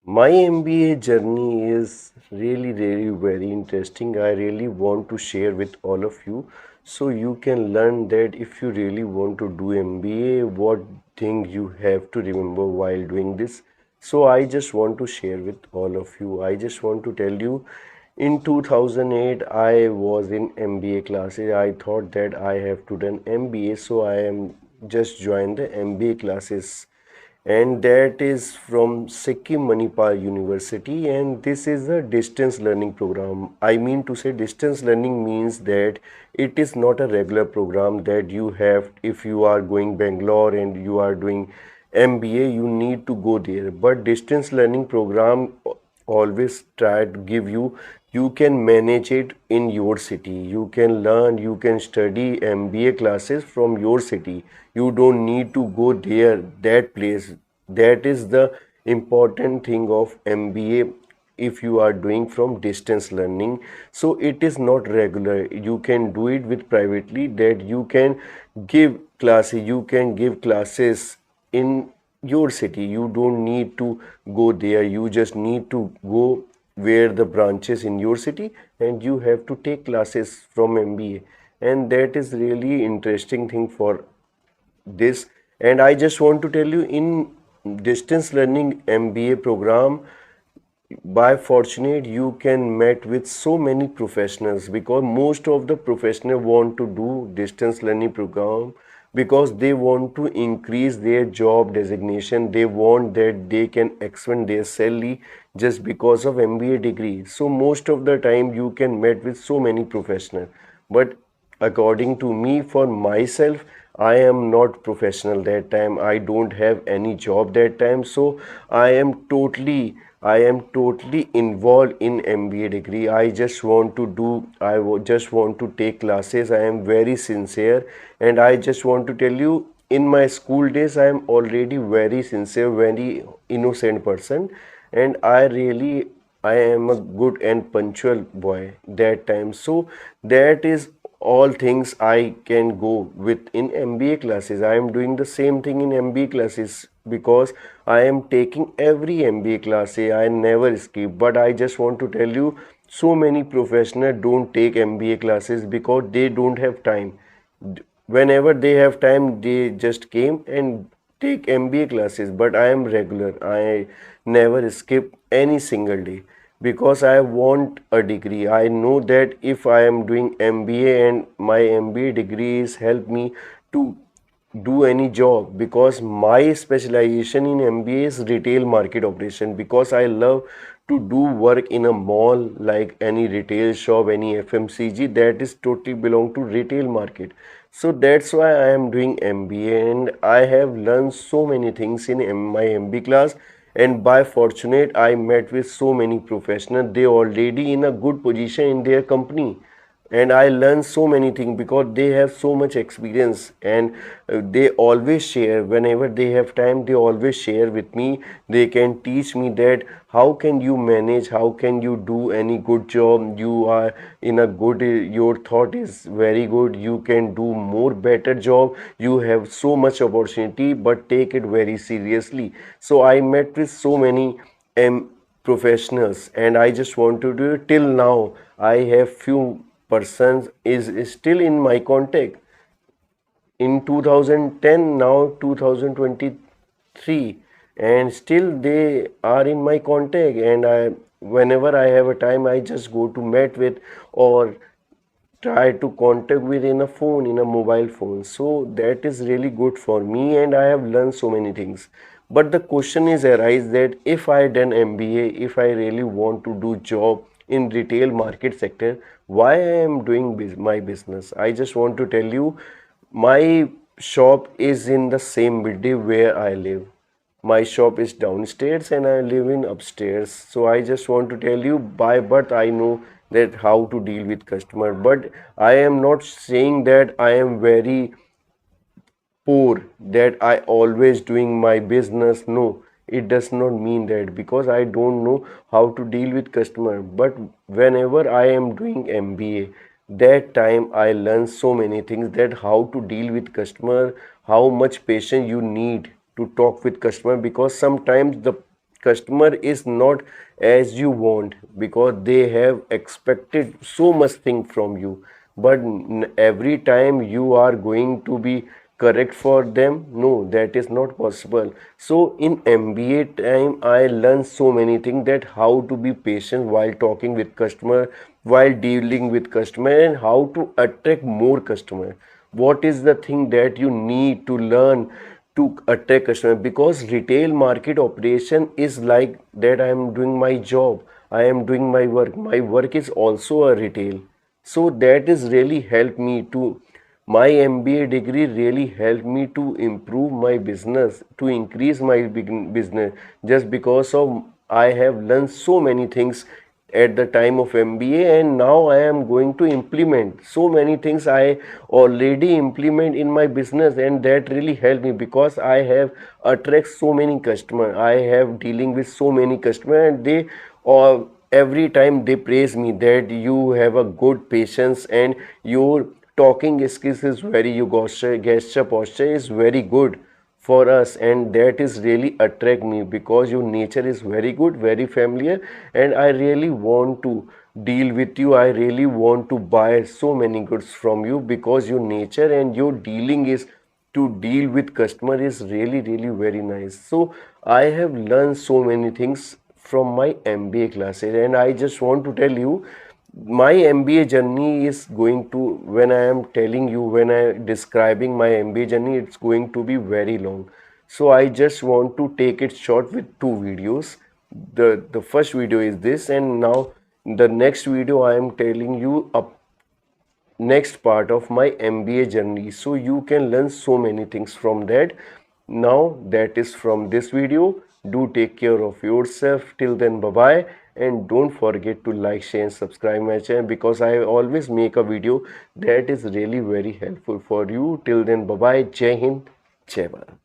My MBA journey is really very interesting. I really want to share with all of you so you can learn that if you really want to do MBA, what thing you have to remember while doing this. So I just want to share with all of you. I just want to tell you in 2008 I was in MBA classes. I thought that I have to done MBA, so I am just joined the MBA classes, and that is from Sikkim Manipal University, and this is a distance learning program. I mean to say distance learning means that it is not a regular program that you have if you are going Bangalore and you are doing MBA, you need to go there. But distance learning program always try to give you can manage it in your city. You can learn, you can study MBA classes from your city. You don't need to go there, that place. That is the important thing of MBA. If you are doing from distance learning, so it is not regular. You can do it with privately, that you can give classes in your city. You don't need to go there. You just need to go where the branches in your city, and you have to take classes from MBA. And that is really interesting thing for this. And I just want to tell you, in distance learning MBA program, by fortunate you can meet with so many professionals, because most of the professional want to do distance learning program because they want to increase their job designation. They want that they can expand their salary just because of MBA degree. So most of the time you can meet with so many professional. But according to me, for myself, I am not professional that time. I don't have any job that time. So I am totally involved in MBA degree. I just want to do, just want to take classes. I am very sincere, and I just want to tell you, in my school days, I am already very sincere, very innocent person, and I am a good and punctual boy that time. So that is all things I can go with in MBA classes. I am doing the same thing in MBA classes because I am taking every MBA class. I never skip. But I just want to tell you, so many professionals don't take MBA classes because they don't have time. Whenever they have time, they just came and take MBA classes. But I am regular. I never skip any single day because I want a degree. I know that if I am doing MBA and my MBA degree is help me to do any job, because my specialization in MBA is retail market operation, because I love to do work in a mall, like any retail shop, any FMCG, that is totally belong to retail market. So that's why I am doing MBA, and I have learned so many things in my MBA class. And by fortunate, I met with so many professionals. They already in a good position in their company, and I learned so many things because they have so much experience. And they always share whenever they have time. They always share with me. They can teach me that how can you manage, how can you do any good job. You are in a good, your thought is very good, you can do more better job, you have so much opportunity, but take it very seriously. So I met with so many professionals, and I just want to do it. Till now I have few persons is still in my contact in 2010, now 2023, and still they are in my contact. And I, whenever I have a time, I just go to meet with or try to contact with in a phone, in a mobile phone. So that is really good for me, and I have learned so many things. But the question is arise that if I done MBA, if I really want to do job in retail market sector, why I am doing my business? I just want to tell you, my shop is in the same building where I live. My shop is downstairs and I live in upstairs. So I just want to tell you, by birth I know that how to deal with customer. But I am not saying that I am very poor, that I always doing my business. No, it does not mean that, because I don't know how to deal with customer. But whenever I am doing MBA, that time I learn so many things, that how to deal with customer, how much patience you need to talk with customer, because sometimes the customer is not as you want, because they have expected so much thing from you, but every time you are going to be correct for them, no, that is not possible. So in MBA time I learned so many things, that how to be patient while talking with customer, while dealing with customer, and how to attract more customer. What is the thing that you need to learn to attract customer? Because retail market operation is like that, I am doing my job, I am doing my work is also a retail. So that is really helped me to, my MBA degree really helped me to improve my business, to increase my business, just because of I have learned so many things at the time of MBA, and now I am going to implement so many things I already implement in my business, and that really helped me because I have attract so many customer. I have dealing with so many customer, and they all every time they praise me that you have a good patience, and your talking skills is very, your gesture posture is very good for us, and that is really attract me because your nature is very good, very familiar, and I really want to deal with you. I really want to buy so many goods from you because your nature and your dealing is to deal with customer is really really very nice. So I have learned so many things from my MBA classes, and I just want to tell you, my MBA journey is going to, when I am telling you, when I describing my MBA journey, it's going to be very long. So I just want to take it short with two videos. The first video is this, and now the next video I am telling you a next part of my MBA journey, so you can learn so many things from that. Now that is from this video. Do take care of yourself. Till then, bye bye, and don't forget to like, share and subscribe my channel, because I always make a video that is really very helpful for you. Till then, bye bye. Jai Hind, Jai Bharat.